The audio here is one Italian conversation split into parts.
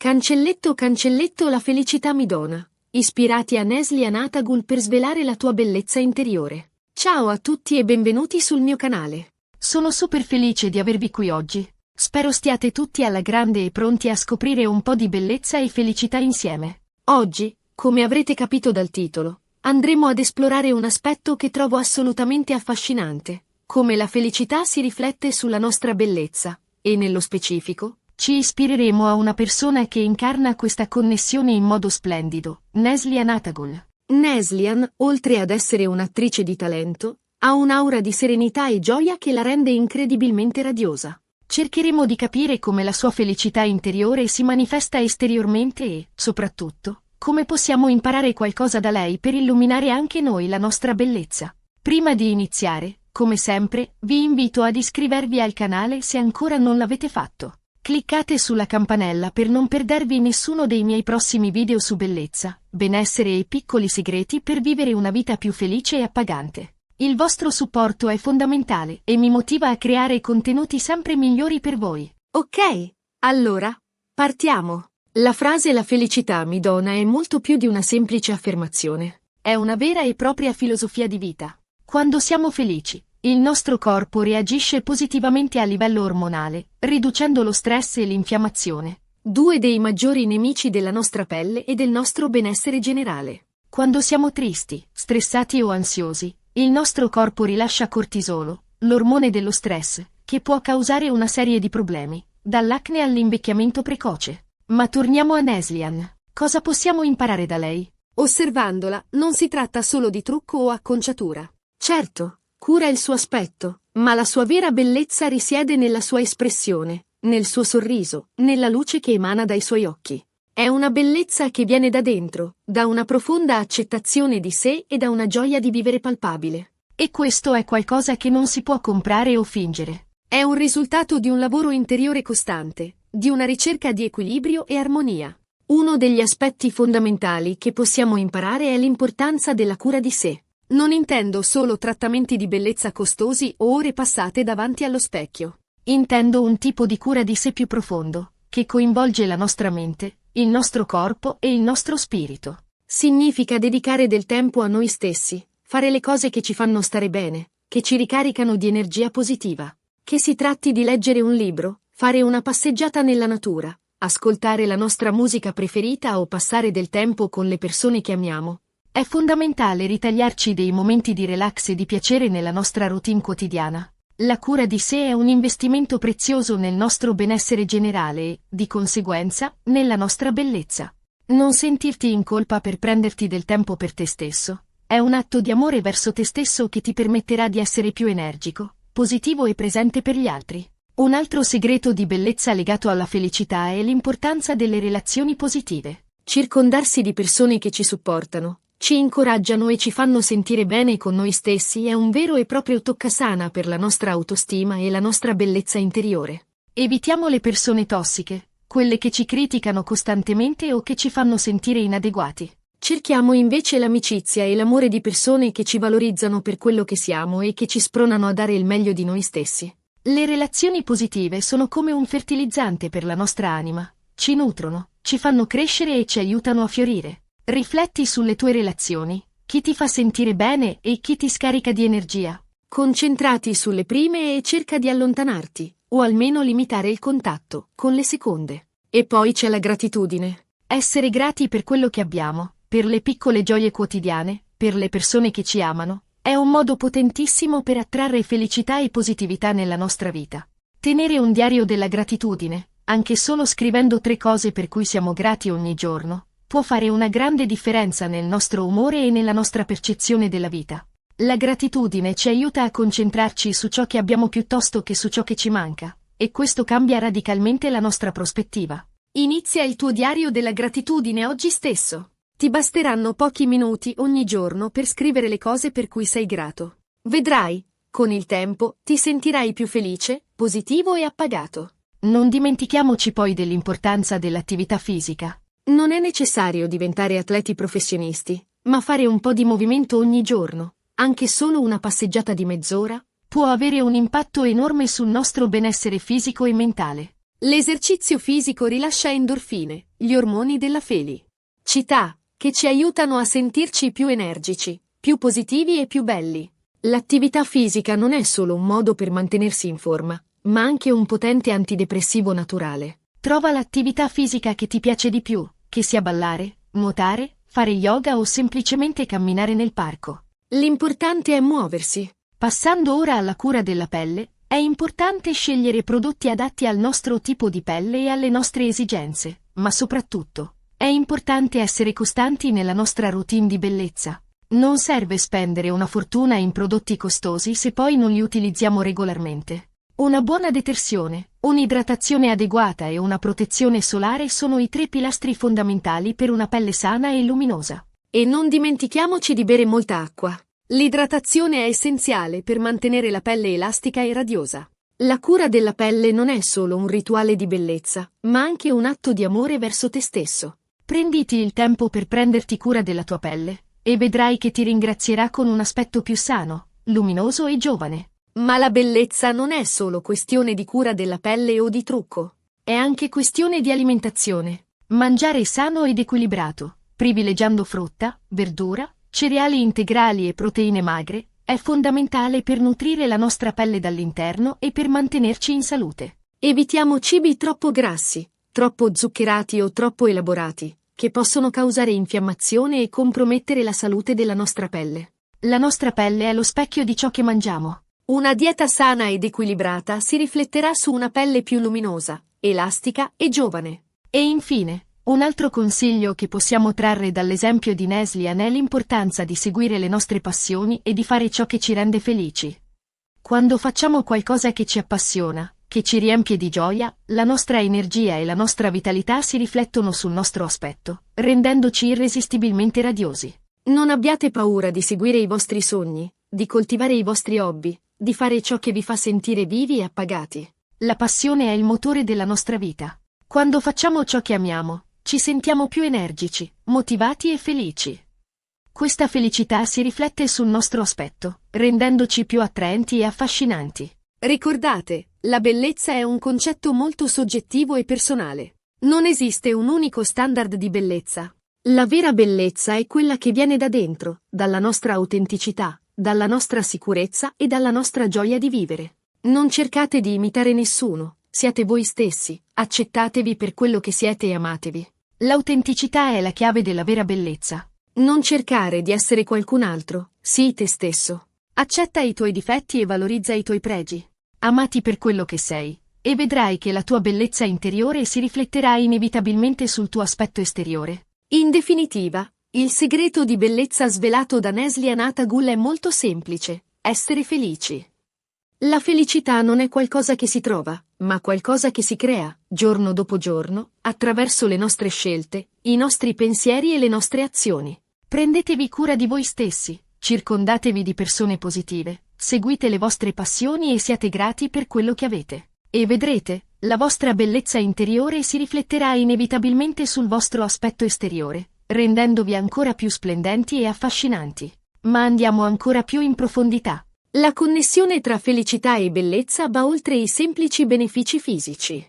Cancelletto cancelletto la felicità mi dona. Ispirati a Nesli Anatagul per svelare la tua bellezza interiore. Ciao a tutti e benvenuti sul mio canale. Sono super felice di avervi qui oggi. Spero stiate tutti alla grande e pronti a scoprire un po' di bellezza e felicità insieme. Oggi, come avrete capito dal titolo, andremo ad esplorare un aspetto che trovo assolutamente affascinante, come la felicità si riflette sulla nostra bellezza, e nello specifico, ci ispireremo a una persona che incarna questa connessione in modo splendido, Neslihan Atagul. Neslihan, oltre ad essere un'attrice di talento, ha un'aura di serenità e gioia che la rende incredibilmente radiosa. Cercheremo di capire come la sua felicità interiore si manifesta esteriormente e, soprattutto, come possiamo imparare qualcosa da lei per illuminare anche noi la nostra bellezza. Prima di iniziare, come sempre, vi invito ad iscrivervi al canale se ancora non l'avete fatto. Cliccate sulla campanella per non perdervi nessuno dei miei prossimi video su bellezza, benessere e piccoli segreti per vivere una vita più felice e appagante. Il vostro supporto è fondamentale e mi motiva a creare contenuti sempre migliori per voi. Ok, allora, partiamo. La frase "la felicità mi dona" è molto più di una semplice affermazione. È una vera e propria filosofia di vita. Quando siamo felici, il nostro corpo reagisce positivamente a livello ormonale, riducendo lo stress e l'infiammazione, due dei maggiori nemici della nostra pelle e del nostro benessere generale. Quando siamo tristi, stressati o ansiosi, il nostro corpo rilascia cortisolo, l'ormone dello stress, che può causare una serie di problemi, dall'acne all'invecchiamento precoce. Ma torniamo a Neslihan. Cosa possiamo imparare da lei? Osservandola, non si tratta solo di trucco o acconciatura. Certo, cura il suo aspetto, ma la sua vera bellezza risiede nella sua espressione, nel suo sorriso, nella luce che emana dai suoi occhi. È una bellezza che viene da dentro, da una profonda accettazione di sé e da una gioia di vivere palpabile. E questo è qualcosa che non si può comprare o fingere. È un risultato di un lavoro interiore costante, di una ricerca di equilibrio e armonia. Uno degli aspetti fondamentali che possiamo imparare è l'importanza della cura di sé. Non intendo solo trattamenti di bellezza costosi o ore passate davanti allo specchio. Intendo un tipo di cura di sé più profondo, che coinvolge la nostra mente, il nostro corpo e il nostro spirito. Significa dedicare del tempo a noi stessi, fare le cose che ci fanno stare bene, che ci ricaricano di energia positiva. Che si tratti di leggere un libro, fare una passeggiata nella natura, ascoltare la nostra musica preferita o passare del tempo con le persone che amiamo. È fondamentale ritagliarci dei momenti di relax e di piacere nella nostra routine quotidiana. La cura di sé è un investimento prezioso nel nostro benessere generale e, di conseguenza, nella nostra bellezza. Non sentirti in colpa per prenderti del tempo per te stesso. È un atto di amore verso te stesso che ti permetterà di essere più energico, positivo e presente per gli altri. Un altro segreto di bellezza legato alla felicità è l'importanza delle relazioni positive. Circondarsi di persone che ci supportano, ci incoraggiano e ci fanno sentire bene con noi stessi è un vero e proprio toccasana per la nostra autostima e la nostra bellezza interiore. Evitiamo le persone tossiche, quelle che ci criticano costantemente o che ci fanno sentire inadeguati. Cerchiamo invece l'amicizia e l'amore di persone che ci valorizzano per quello che siamo e che ci spronano a dare il meglio di noi stessi. Le relazioni positive sono come un fertilizzante per la nostra anima. Ci nutrono, ci fanno crescere e ci aiutano a fiorire. Rifletti sulle tue relazioni, chi ti fa sentire bene e chi ti scarica di energia. Concentrati sulle prime e cerca di allontanarti, o almeno limitare il contatto, con le seconde. E poi c'è la gratitudine. Essere grati per quello che abbiamo, per le piccole gioie quotidiane, per le persone che ci amano, è un modo potentissimo per attrarre felicità e positività nella nostra vita. Tenere un diario della gratitudine, anche solo scrivendo 3 cose per cui siamo grati ogni giorno, può fare una grande differenza nel nostro umore e nella nostra percezione della vita. La gratitudine ci aiuta a concentrarci su ciò che abbiamo piuttosto che su ciò che ci manca, e questo cambia radicalmente la nostra prospettiva. Inizia il tuo diario della gratitudine oggi stesso. Ti basteranno pochi minuti ogni giorno per scrivere le cose per cui sei grato. Vedrai, con il tempo, ti sentirai più felice, positivo e appagato. Non dimentichiamoci poi dell'importanza dell'attività fisica. Non è necessario diventare atleti professionisti, ma fare un po' di movimento ogni giorno, anche solo una passeggiata di mezz'ora, può avere un impatto enorme sul nostro benessere fisico e mentale. L'esercizio fisico rilascia endorfine, gli ormoni della felicità, che ci aiutano a sentirci più energici, più positivi e più belli. L'attività fisica non è solo un modo per mantenersi in forma, ma anche un potente antidepressivo naturale. Trova l'attività fisica che ti piace di più, che sia ballare, nuotare, fare yoga o semplicemente camminare nel parco. L'importante è muoversi. Passando ora alla cura della pelle, è importante scegliere prodotti adatti al nostro tipo di pelle e alle nostre esigenze, ma soprattutto, è importante essere costanti nella nostra routine di bellezza. Non serve spendere una fortuna in prodotti costosi se poi non li utilizziamo regolarmente. Una buona detersione, un'idratazione adeguata e una protezione solare sono i 3 pilastri fondamentali per una pelle sana e luminosa. E non dimentichiamoci di bere molta acqua. L'idratazione è essenziale per mantenere la pelle elastica e radiosa. La cura della pelle non è solo un rituale di bellezza, ma anche un atto di amore verso te stesso. Prenditi il tempo per prenderti cura della tua pelle, e vedrai che ti ringrazierà con un aspetto più sano, luminoso e giovane. Ma la bellezza non è solo questione di cura della pelle o di trucco. È anche questione di alimentazione. Mangiare sano ed equilibrato, privilegiando frutta, verdura, cereali integrali e proteine magre, è fondamentale per nutrire la nostra pelle dall'interno e per mantenerci in salute. Evitiamo cibi troppo grassi, troppo zuccherati o troppo elaborati, che possono causare infiammazione e compromettere la salute della nostra pelle. La nostra pelle è lo specchio di ciò che mangiamo. Una dieta sana ed equilibrata si rifletterà su una pelle più luminosa, elastica e giovane. E infine, un altro consiglio che possiamo trarre dall'esempio di Neslihan è l'importanza di seguire le nostre passioni e di fare ciò che ci rende felici. Quando facciamo qualcosa che ci appassiona, che ci riempie di gioia, la nostra energia e la nostra vitalità si riflettono sul nostro aspetto, rendendoci irresistibilmente radiosi. Non abbiate paura di seguire i vostri sogni, di coltivare i vostri hobby, di fare ciò che vi fa sentire vivi e appagati. La passione è il motore della nostra vita. Quando facciamo ciò che amiamo, ci sentiamo più energici, motivati e felici. Questa felicità si riflette sul nostro aspetto, rendendoci più attraenti e affascinanti. Ricordate, la bellezza è un concetto molto soggettivo e personale. Non esiste un unico standard di bellezza. La vera bellezza è quella che viene da dentro, dalla nostra autenticità, dalla nostra sicurezza e dalla nostra gioia di vivere. Non cercate di imitare nessuno, siate voi stessi, accettatevi per quello che siete e amatevi. L'autenticità è la chiave della vera bellezza. Non cercare di essere qualcun altro, sii te stesso. Accetta i tuoi difetti e valorizza i tuoi pregi. Amati per quello che sei, e vedrai che la tua bellezza interiore si rifletterà inevitabilmente sul tuo aspetto esteriore. In definitiva, il segreto di bellezza svelato da Neslihan Atagul è molto semplice: essere felici. La felicità non è qualcosa che si trova, ma qualcosa che si crea, giorno dopo giorno, attraverso le nostre scelte, i nostri pensieri e le nostre azioni. Prendetevi cura di voi stessi, circondatevi di persone positive, seguite le vostre passioni e siate grati per quello che avete. E vedrete, la vostra bellezza interiore si rifletterà inevitabilmente sul vostro aspetto esteriore, rendendovi ancora più splendenti e affascinanti. Ma andiamo ancora più in profondità. La connessione tra felicità e bellezza va oltre i semplici benefici fisici.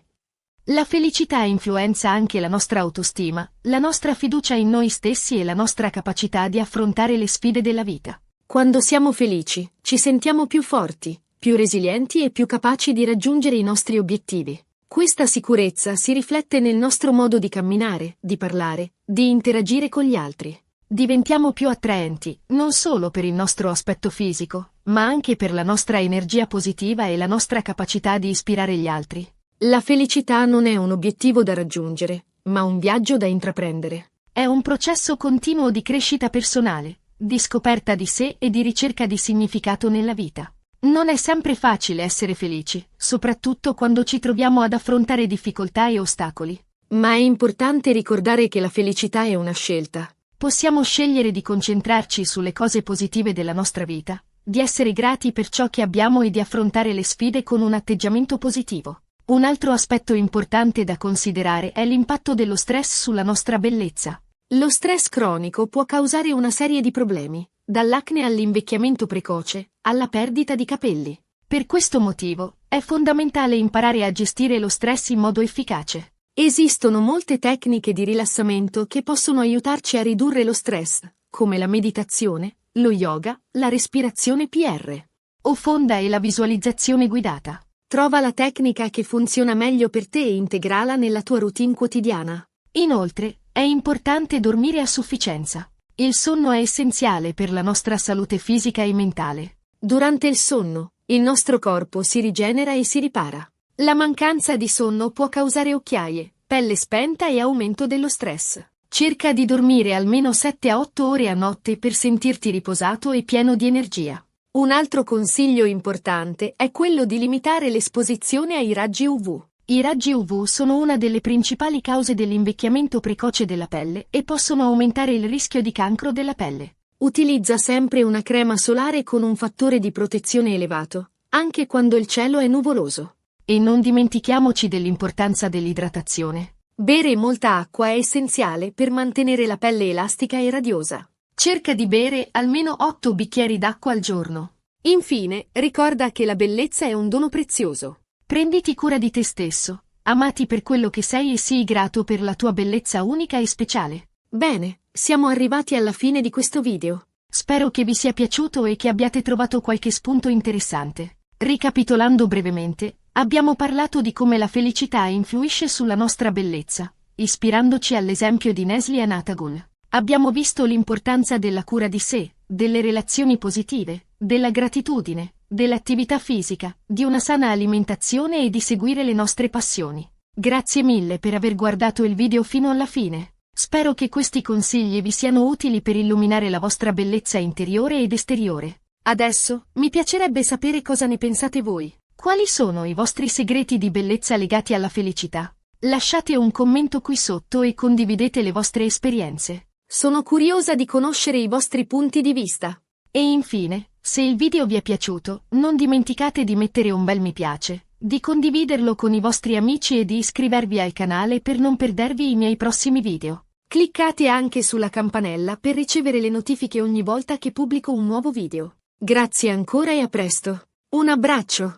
La felicità influenza anche la nostra autostima, la nostra fiducia in noi stessi e la nostra capacità di affrontare le sfide della vita. Quando siamo felici, ci sentiamo più forti, più resilienti e più capaci di raggiungere i nostri obiettivi. Questa sicurezza si riflette nel nostro modo di camminare, di parlare, di interagire con gli altri. Diventiamo più attraenti, non solo per il nostro aspetto fisico, ma anche per la nostra energia positiva e la nostra capacità di ispirare gli altri. La felicità non è un obiettivo da raggiungere, ma un viaggio da intraprendere. È un processo continuo di crescita personale, di scoperta di sé e di ricerca di significato nella vita. Non è sempre facile essere felici, soprattutto quando ci troviamo ad affrontare difficoltà e ostacoli. Ma è importante ricordare che la felicità è una scelta. Possiamo scegliere di concentrarci sulle cose positive della nostra vita, di essere grati per ciò che abbiamo e di affrontare le sfide con un atteggiamento positivo. Un altro aspetto importante da considerare è l'impatto dello stress sulla nostra bellezza. Lo stress cronico può causare una serie di problemi, dall'acne all'invecchiamento precoce, alla perdita di capelli. Per questo motivo, è fondamentale imparare a gestire lo stress in modo efficace. Esistono molte tecniche di rilassamento che possono aiutarci a ridurre lo stress, come la meditazione, lo yoga, la respirazione profonda e la visualizzazione guidata. Trova la tecnica che funziona meglio per te e integrala nella tua routine quotidiana. Inoltre, è importante dormire a sufficienza. Il sonno è essenziale per la nostra salute fisica e mentale. Durante il sonno, il nostro corpo si rigenera e si ripara. La mancanza di sonno può causare occhiaie, pelle spenta e aumento dello stress. Cerca di dormire almeno 7 a 8 ore a notte per sentirti riposato e pieno di energia. Un altro consiglio importante è quello di limitare l'esposizione ai raggi UV. I raggi UV sono una delle principali cause dell'invecchiamento precoce della pelle e possono aumentare il rischio di cancro della pelle. Utilizza sempre una crema solare con un fattore di protezione elevato, anche quando il cielo è nuvoloso. E non dimentichiamoci dell'importanza dell'idratazione. Bere molta acqua è essenziale per mantenere la pelle elastica e radiosa. Cerca di bere almeno 8 bicchieri d'acqua al giorno. Infine, ricorda che la bellezza è un dono prezioso. Prenditi cura di te stesso, amati per quello che sei e sii grato per la tua bellezza unica e speciale. Bene, siamo arrivati alla fine di questo video. Spero che vi sia piaciuto e che abbiate trovato qualche spunto interessante. Ricapitolando brevemente, abbiamo parlato di come la felicità influisce sulla nostra bellezza, ispirandoci all'esempio di Neslia Natagul. Abbiamo visto l'importanza della cura di sé, delle relazioni positive, della gratitudine, dell'attività fisica, di una sana alimentazione e di seguire le nostre passioni. Grazie mille per aver guardato il video fino alla fine. Spero che questi consigli vi siano utili per illuminare la vostra bellezza interiore ed esteriore. Adesso, mi piacerebbe sapere cosa ne pensate voi. Quali sono i vostri segreti di bellezza legati alla felicità? Lasciate un commento qui sotto e condividete le vostre esperienze. Sono curiosa di conoscere i vostri punti di vista. E infine, se il video vi è piaciuto, non dimenticate di mettere un bel mi piace, di condividerlo con i vostri amici e di iscrivervi al canale per non perdervi i miei prossimi video. Cliccate anche sulla campanella per ricevere le notifiche ogni volta che pubblico un nuovo video. Grazie ancora e a presto. Un abbraccio!